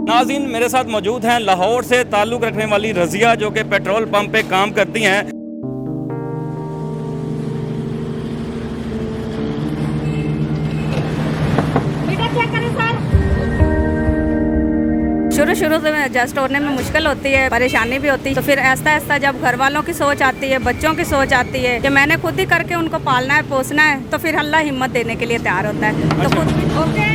नाज़रीन मेरे साथ मौजूद हैं लाहौर से ताल्लुक़ रखने वाली रज़िया, जो कि पेट्रोल पंप पे काम करती हैं। शुरू से एडजस्ट होने में मुश्किल होती है, परेशानी भी होती है। तो फिर ऐसा ऐसा जब घर वालों की सोच आती है, बच्चों की सोच आती है कि मैंने खुद ही करके उनको पालना है, पोसना है, तो फिर अल्लाह हिम्मत देने के लिए तैयार होता है। तो खुद ओके,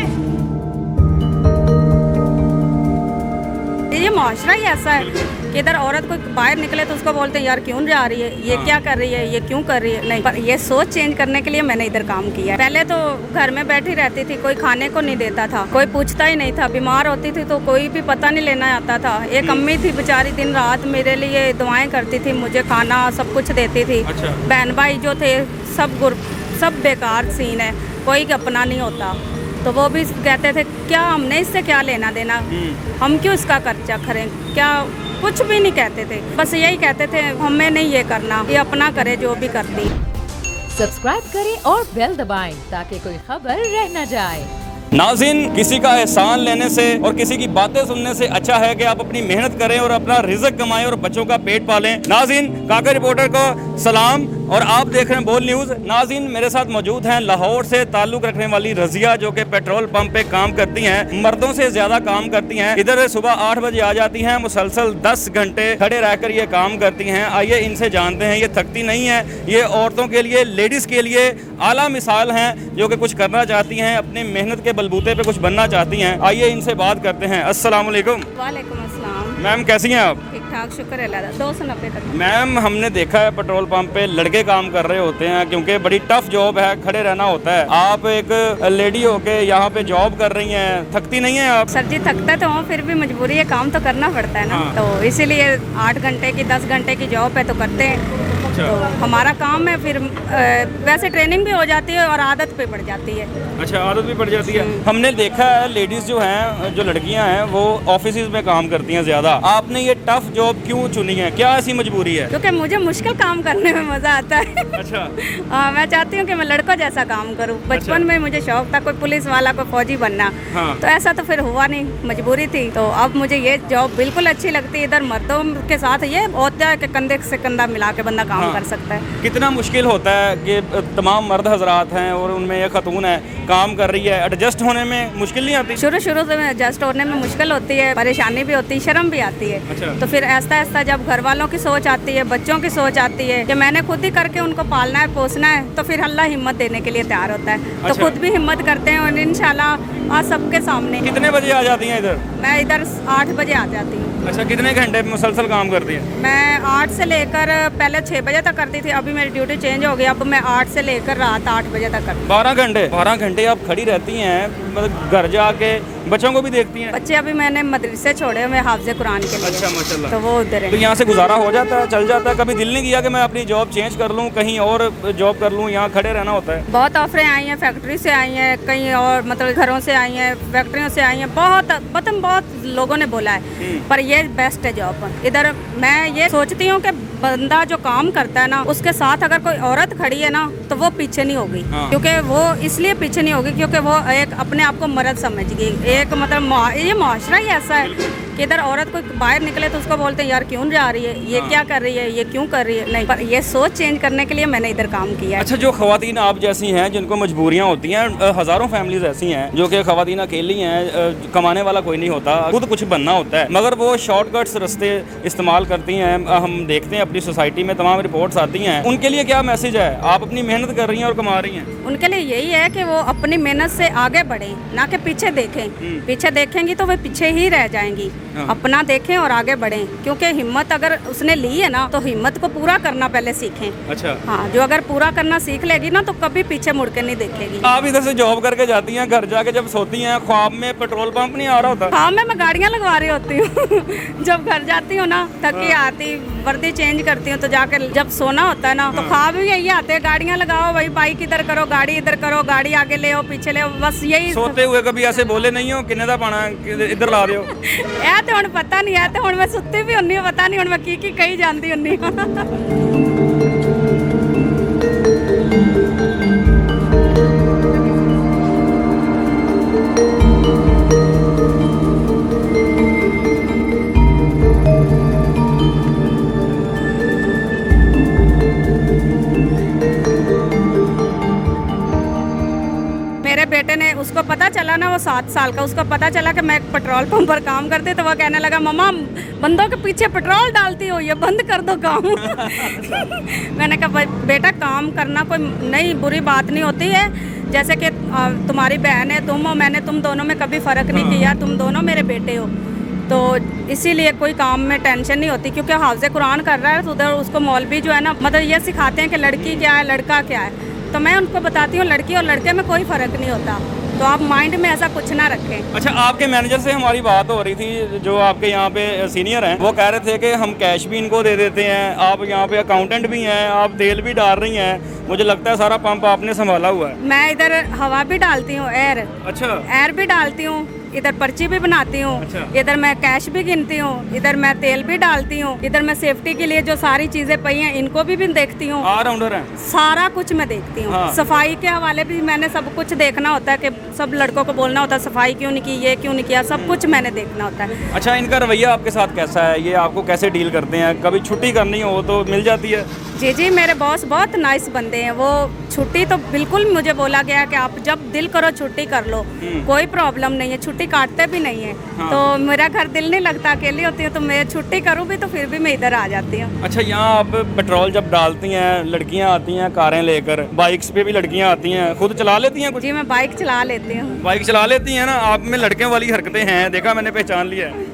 ये मुआशरा ही ऐसा है कि इधर औरत कोई बाहर निकले तो उसको बोलते हैं यार क्यों जा रही है, ये क्या कर रही है, ये क्यों कर रही है। नहीं, पर ये सोच चेंज करने के लिए मैंने इधर काम किया है। पहले तो घर में बैठी रहती थी, कोई खाने को नहीं देता था, कोई पूछता ही नहीं था। बीमार होती थी तो कोई भी पता नहीं लेना आता था। एक अम्मी थी बेचारी, दिन रात मेरे लिए दुआएं करती थी, मुझे खाना सब कुछ देती थी। बहन भाई जो थे सब बेकार सीन है, कोई अपना नहीं होता। तो वो भी कहते थे क्या हमने इससे क्या लेना देना, हम क्यों इसका खर्चा करें, क्या कुछ भी नहीं कहते थे। बस यही कहते थे हमें नहीं ये करना, ये अपना करे जो भी करती। सब्सक्राइब करें और बेल दबाएं ताकि कोई खबर रह न जाए। नाज़रीन किसी का एहसान लेने से और किसी की बातें सुनने से अच्छा है कि आप अपनी मेहनत करें और अपना रिज़्क कमाएं और बच्चों का पेट पालें। नाज़रीन काका रिपोर्टर को सलाम और आप देख रहे हैं बोल न्यूज़। नाज़रीन मेरे साथ मौजूद हैं लाहौर से ताल्लुक़ रखने वाली रज़िया, जो कि पेट्रोल पंप पे काम करती हैं, मर्दों से ज़्यादा काम करती हैं। इधर सुबह 8 बजे आ जाती हैं, मुसलसल 10 घंटे खड़े रहकर ये काम करती हैं। आइए इनसे जानते हैं, ये थकती नहीं है, ये औरतों के लिए, लेडीज़ के लिए आला मिसाल हैं, जो कि कुछ करना चाहती हैं, अपनी मेहनत के बलबूते पे कुछ बनना चाहती हैं। आइए इनसे बात करते हैं। अस्सलाम वालेकुम। वालेकुम अस्सलाम। मैम कैसी हैं आप? ठीक ठाक, शुक्र अल्लाह का। 290 तक। मैम हमने देखा है पेट्रोल पंप पे लड़के काम कर रहे होते हैं, क्योंकि बड़ी टफ जॉब है, खड़े रहना होता है। आप एक लेडी होके यहाँ पे जॉब कर रही हैं, थकती नहीं है आप? सर जी थकता तो हूँ, फिर भी मजबूरी है, काम तो करना पड़ता है ना। तो इसीलिए 8 घंटे की 10 घंटे की जॉब है तो करते हैं। तो हमारा काम है, फिर वैसे ट्रेनिंग भी हो जाती है और आदत पे बढ़ जाती है। अच्छा, आदत भी पड़ जाती है। हमने देखा है लेडीज जो हैं, जो लड़कियां हैं, वो ऑफिस में काम करती हैं ज्यादा। आपने ये टफ जॉब क्यों चुनी है, क्या ऐसी मजबूरी है? क्योंकि मुझे मुश्किल काम करने में मजा आता है। अच्छा। हाँ, मैं चाहती हूँ कि मैं लड़कों जैसा काम करूँ। बचपन में मुझे शौक था कोई पुलिस वाला, कोई फौजी बनना। तो ऐसा तो फिर हुआ नहीं, मजबूरी थी। तो अब मुझे ये जॉब बिल्कुल अच्छी लगती है। इधर मर्दों के साथ ये होता है कि कंधे से कंधा मिला के बंदा काम कर सकता है। कितना मुश्किल होता है कि तमाम मर्द हजरात हैं और उनमें ये खतून है, काम कर रही है, एडजस्ट होने में मुश्किल नहीं आती? शुरू से एडजस्ट होने में मुश्किल होती है, परेशानी भी होती है, शर्म भी आती है। तो फिर ऐसा ऐसा जब घर वालों की सोच आती है, बच्चों की सोच आती है कि मैंने खुद ही करके उनको पालना है, पोसना है, तो फिर अल्लाह हिम्मत देने के लिए तैयार होता है। तो खुद भी हिम्मत करते हैं और इंशाल्लाह आज सबके सामने। कितने बजे आ जाती हैं इधर? मैं इधर 8 बजे आ जाती हूँ। अच्छा, कितने घंटे मुसलसल काम करती है? मैं 8 से लेकर पहले 6 बजे तक करती थी, अभी मेरी ड्यूटी चेंज हो गई, अब मैं 8 से लेकर रात 8 बजे तक करती हूँ। 12 घंटे आप खड़ी रहती हैं, मतलब घर जाके बच्चों को भी देखती हैं? बच्चे अभी मैंने मदरसे छोड़े हुए हाफिज़े कुरान के लिए। अच्छा, माशाल्लाह। तो वो उधर है। तो यहाँ से गुजारा हो जाता है, चल जाता है? कभी दिल नहीं किया कि मैं अपनी जॉब चेंज कर लूँ, कहीं और जॉब कर लूँ, यहाँ खड़े रहना होता है? बहुत ऑफरें आई हैं, फैक्ट्री से आई हैं, कहीं और मतलब घरों से आई हैं, फैक्ट्रियों से आई हैं, बहुत लोगों ने बोला है, पर ये बेस्ट है जॉब। इधर मैं ये सोचती हूँ कि बंदा जो काम करता है ना, उसके साथ अगर कोई औरत खड़ी है ना, तो वो पीछे नहीं होगी। क्योंकि वो इसलिए पीछे नहीं होगी क्योंकि वो एक अपने आप को मर्द समझ गई। एक मतलब ये मुआशरा ही ऐसा है कि इधर औरत कोई बाहर निकले तो उसको बोलते हैं यार क्यों जा रही है, ये क्या कर रही है, ये क्यों कर रही है। नहीं, पर ये सोच चेंज करने के लिए मैंने इधर काम किया है। अच्छा, जो खवातीन आप जैसी हैं, जिनको मजबूरियाँ होती हैं, हज़ारों फैमिलीज ऐसी हैं जो कि खवातीन अकेली हैं, कमाने वाला कोई नहीं होता, खुद कुछ बनना होता है, मगर वो शॉर्टकट्स रास्ते इस्तेमाल करती हैं। हम देखते हैं अपनी सोसाइटी में तमाम रिपोर्ट्स आती हैं, उनके लिए क्या मैसेज है? आप अपनी मेहनत कर रही हैं और कमा रही हैं। उनके लिए यही है कि वो अपनी मेहनत से आगे बढ़ें, ना कि पीछे देखें। पीछे देखेंगी तो वे पीछे ही रह जाएंगी। अपना देखें और आगे बढ़ें, क्योंकि हिम्मत अगर उसने ली है ना, तो हिम्मत को पूरा करना पहले सीखें। अच्छा। हाँ, जो अगर पूरा करना सीख लेगी ना, तो कभी पीछे मुड़ के नहीं देखेगी। आप इधर से जॉब करके जाती हैं, घर जाके जब सोती हैं, ख्वाब में पेट्रोल पंप नहीं आ रहा होता? हाँ, मैं गाड़ियाँ लगवा रही होती हूँ। जब घर जाती हूँ ना, थकी आती, वर्दी चेंज करती हूँ, तो जाकर जब सोना होता है ना, तो ख्वाब भी यही आते हैं, गाड़ियाँ लगाओ भाई, बाइक इधर करो, गाड़ी इधर करो, गाड़ी आगे ले आओ, पीछे ले आओ, बस यही। सोते हुए कभी ऐसे बोले नहीं हो किन्ने दा पाना इधर ला रहे हो? ਇਹ ਤੇ ਹੁਣ ਪਤਾ ਨਹੀਂ, ਇਹ ਤੇ ਹੁਣ ਮੈਂ ਸੁੱਤੀ ਵੀ ਹੁੰਨੀ, ਪਤਾ ਨਹੀਂ ਹੁਣ ਮੈਂ ਕੀ ਕਹੀ ਜਾਂਦੀ ਹੁੰਨੀ। चला ना, वो 7 साल का, उसको पता चला कि मैं एक पेट्रोल पंप पर काम करती, तो वो कहने लगा मम्मा बंदों के पीछे पेट्रोल डालती हो, ये बंद कर दो काम। मैंने कहा बेटा काम करना कोई नई बुरी बात नहीं होती है, जैसे कि तुम्हारी बहन है, तुम हो, मैंने तुम दोनों में कभी फ़र्क नहीं किया, तुम दोनों मेरे बेटे हो, तो इसीलिए कोई काम में टेंशन नहीं होती। क्योंकि हाफ़िज़ कुरान कर रहा है तो उधर उसको मौलवी जो है ना, मतलब ये सिखाते हैं कि लड़की क्या है लड़का क्या है, तो मैं उनको बताती हूँ लड़की और लड़के में कोई फ़र्क नहीं होता, तो आप माइंड में ऐसा कुछ ना रखें। अच्छा, आपके मैनेजर से हमारी बात हो रही थी, जो आपके यहाँ पे सीनियर हैं, वो कह रहे थे कि हम कैश भी इनको दे देते हैं, आप यहाँ पे अकाउंटेंट भी हैं, आप तेल भी डाल रही हैं, मुझे लगता है सारा पंप आपने संभाला हुआ है। मैं इधर हवा भी डालती हूँ, अच्छा, एयर भी डालती हूँ, इधर पर्ची भी बनाती हूँ, अच्छा। इधर मैं कैश भी गिनती हूँ, इधर मैं तेल भी डालती हूँ, इधर मैं सेफ्टी के लिए जो सारी चीजें पई हैं इनको भी देखती हूँ, ऑलराउंडर हैं। सारा कुछ मैं देखती हूँ। हाँ। सफाई के हवाले भी मैंने सब कुछ देखना होता है कि सब लड़कों को बोलना होता है सफाई क्यों नहीं की, ये क्यों नहीं किया, सब कुछ मैंने देखना होता है। अच्छा, इनका रवैया आपके साथ कैसा है, ये आपको कैसे डील करते हैं, कभी छुट्टी करनी हो तो मिल जाती है? जी जी, मेरे बॉस बहुत नाइस बंदे हैं, वो छुट्टी तो बिल्कुल मुझे बोला गया कि आप जब दिल करो छुट्टी कर लो, कोई प्रॉब्लम नहीं है, छुट्टी काटते भी नहीं है। हाँ। तो मेरा घर दिल नहीं लगता, अकेली होती हूँ तो मैं छुट्टी करूँ भी तो फिर भी मैं इधर आ जाती हूँ। अच्छा, यहाँ आप पेट्रोल जब डालती हैं, लड़कियाँ आती हैं कारें लेकर, बाइक्स पे भी लड़कियाँ आती हैं, खुद चला लेती हैं कुछ? जी मैं बाइक चला लेती हूँ। बाइक चला लेती हैं ना, आप में लड़कियों वाली हरकतें हैं, देखा मैंने, पहचान लिया है।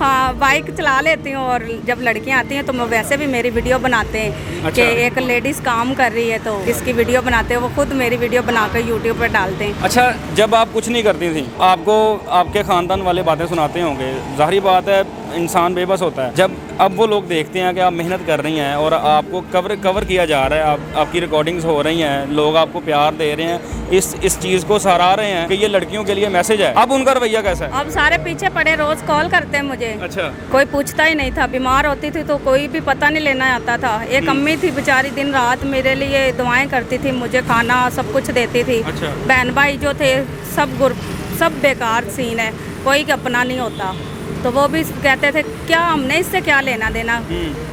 हाँ बाइक चला लेती हूँ, और जब लड़कियाँ आती हैं तो मैं वैसे भी मेरी वीडियो बनाते हैं। अच्छा। कि एक लेडीज़ काम कर रही है तो इसकी वीडियो बनाते हैं, वो खुद मेरी वीडियो बनाकर यूट्यूब पर डालते हैं। अच्छा, जब आप कुछ नहीं करती थी, आपको आपके ख़ानदान वाले बातें सुनाते होंगे, ज़ाहिर बात है इंसान बेबस होता है। जब अब वो लोग देखते हैं कि आप मेहनत कर रही हैं और आपको कवर किया जा रहा है, आपकी रिकॉर्डिंग्स हो रही हैं, लोग आपको प्यार दे रहे हैं, इस चीज़ को सराह रहे हैं कि ये लड़कियों के लिए मैसेज है, अब उनका रवैया कैसा है? अब सारे पीछे पड़े, रोज़ कॉल करते हैं मुझे। अच्छा। कोई पूछता ही नहीं था, बीमार होती थी तो कोई भी पता नहीं लेना आता था। एक अम्मी थी बेचारी, दिन रात मेरे लिए दुआएं करती थी, मुझे खाना सब कुछ देती थी। अच्छा। बहन भाई जो थे सब बेकार सीन है, कोई अपना नहीं होता, तो वो भी कहते थे क्या हमने इससे क्या लेना देना,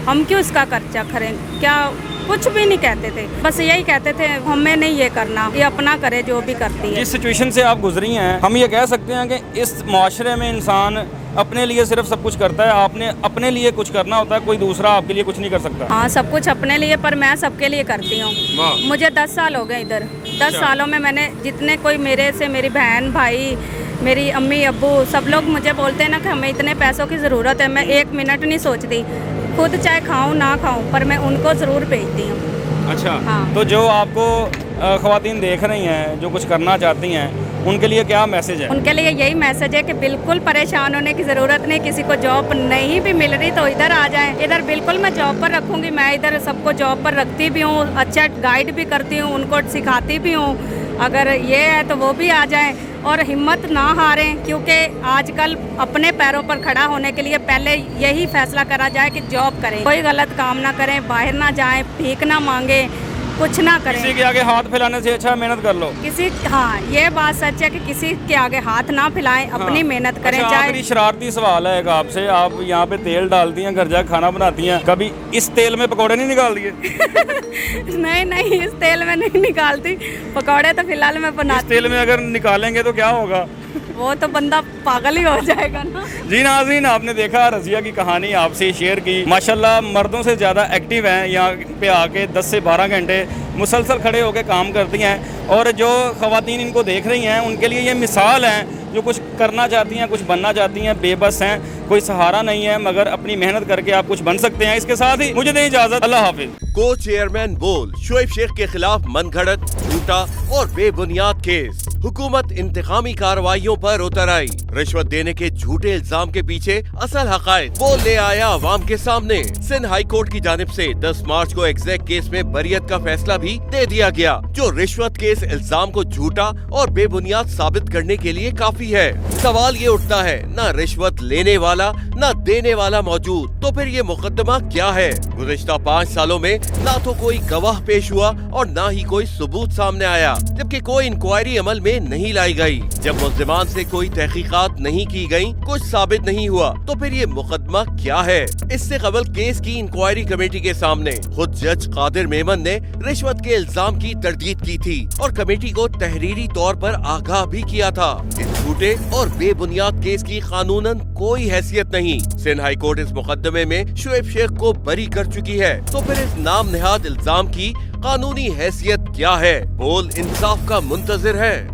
हम क्यों इसका खर्चा करें, क्या कुछ भी नहीं कहते थे, बस यही कहते थे हमें नहीं ये करना, ये अपना करे जो भी करती है। जिस सिचुएशन से आप गुजरी हैं, हम ये कह सकते हैं कि इस माशरे में इंसान अपने लिए सिर्फ सब कुछ करता है, आपने अपने लिए कुछ करना होता है, कोई दूसरा आपके लिए कुछ नहीं कर सकता। हाँ सब कुछ अपने लिए, पर मैं सबके लिए करती हूँ। वाह। मुझे 10 साल हो गए इधर, 10 सालों में मैंने जितने कोई मेरे से, मेरी बहन भाई, मेरी अम्मी अब्बू, सब लोग मुझे बोलते हैं ना कि हमें इतने पैसों की ज़रूरत है, मैं 1 मिनट नहीं सोचती, खुद चाहे खाऊं ना खाऊं, पर मैं उनको ज़रूर भेजती हूँ। अच्छा। हाँ। तो जो आपको ख़वातीन देख रही हैं, जो कुछ करना चाहती हैं, उनके लिए क्या मैसेज है? उनके लिए यही मैसेज है कि बिल्कुल परेशान होने की ज़रूरत नहीं, किसी को जॉब नहीं भी मिल रही तो इधर आ जाएं, इधर बिल्कुल मैं जॉब पर रखूँगी, मैं इधर सबको जॉब पर रखती भी हूँ, अच्छा गाइड भी करती हूँ, उनको सिखाती भी हूँ, अगर ये है तो वो भी आ जाएं और हिम्मत ना हारें, क्योंकि आजकल अपने पैरों पर खड़ा होने के लिए पहले यही फैसला करा जाए कि जॉब करें, कोई गलत काम ना करें, बाहर ना जाएं, भीख ना मांगे, कुछ ना करें। किसी के आगे हाथ फैलाने से अच्छा मेहनत कर लो। हाँ ये बात सच है कि किसी के आगे हाथ ना फैलाएं, अपनी मेहनत करें। अच्छा, चाहे आखिरी शरारती सवाल है एक आपसे, आप यहाँ पे तेल डालती हैं, घर जाकर खाना बनाती हैं, कभी इस तेल में पकौड़े नहीं निकाल दिए? नहीं इस तेल में नहीं निकालती पकौड़े, तो फिलहाल मैं इस बनाती। तेल में अगर निकालेंगे तो क्या होगा? वो तो बंदा पागल ही हो जाएगा ना। जी नाज़रीन, आपने देखा रज़िया की कहानी आपसे शेयर की। माशाल्लाह मर्दों से ज़्यादा एक्टिव हैं, यहाँ पे आके 10 से 12 घंटे मुसलसल खड़े होकर काम करती हैं, और जो ख़वातीन इनको देख रही हैं उनके लिए ये मिसाल हैं, जो कुछ करना चाहती हैं, कुछ बनना चाहती हैं, बेबस हैं, कोई सहारा नहीं है, मगर अपनी मेहनत करके आप कुछ बन सकते हैं। इसके साथ ही मुझे दें इजाज़त, अल्लाह हाफिज़। को चेयरमैन बोल शोएब शेख के खिलाफ मनगढ़ंत, झूठा और बेबुनियाद केस। हुकूमत इंतकामी कार्रवाइयों पर उतर आई। रिश्वत देने के झूठे इल्जाम के पीछे असल हकायक वो ले आया अवाम के सामने। सिंध हाई कोर्ट की जानिब से 10 मार्च को एग्जैक्ट केस में बरियत का फैसला भी दे दिया गया, जो रिश्वत के इस इल्जाम को झूठा और बेबुनियाद साबित करने के लिए काफी है। सवाल ये उठता है, न रिश्वत लेने वाला न देने वाला मौजूद, तो फिर ये मुकदमा क्या है? गुज़िश्ता 5 सालों में ना तो कोई गवाह पेश हुआ और ना ही कोई सबूत सामने आया, जबकि कोई इंक्वायरी अमल में में नहीं लाई गई। जब मुल्जिमान से कोई तहकीकात नहीं की गई, कुछ साबित नहीं हुआ, तो फिर ये मुकदमा क्या है? इससे कबल केस की इंक्वायरी कमेटी के सामने खुद जज कादिर मेमन ने रिश्वत के इल्जाम की तरदीद की थी और कमेटी को तहरीरी तौर पर आगाह भी किया था। इस झूठे और बेबुनियाद केस की कानूनन कोई हैसियत नहीं। सिंध हाई कोर्ट इस मुकदमे में शोएब शेख को बरी कर चुकी है, तो फिर इस नाम नेहाद इल्जाम की कानूनी हैसियत क्या है? बोल इंसाफ का मुंतजिर है।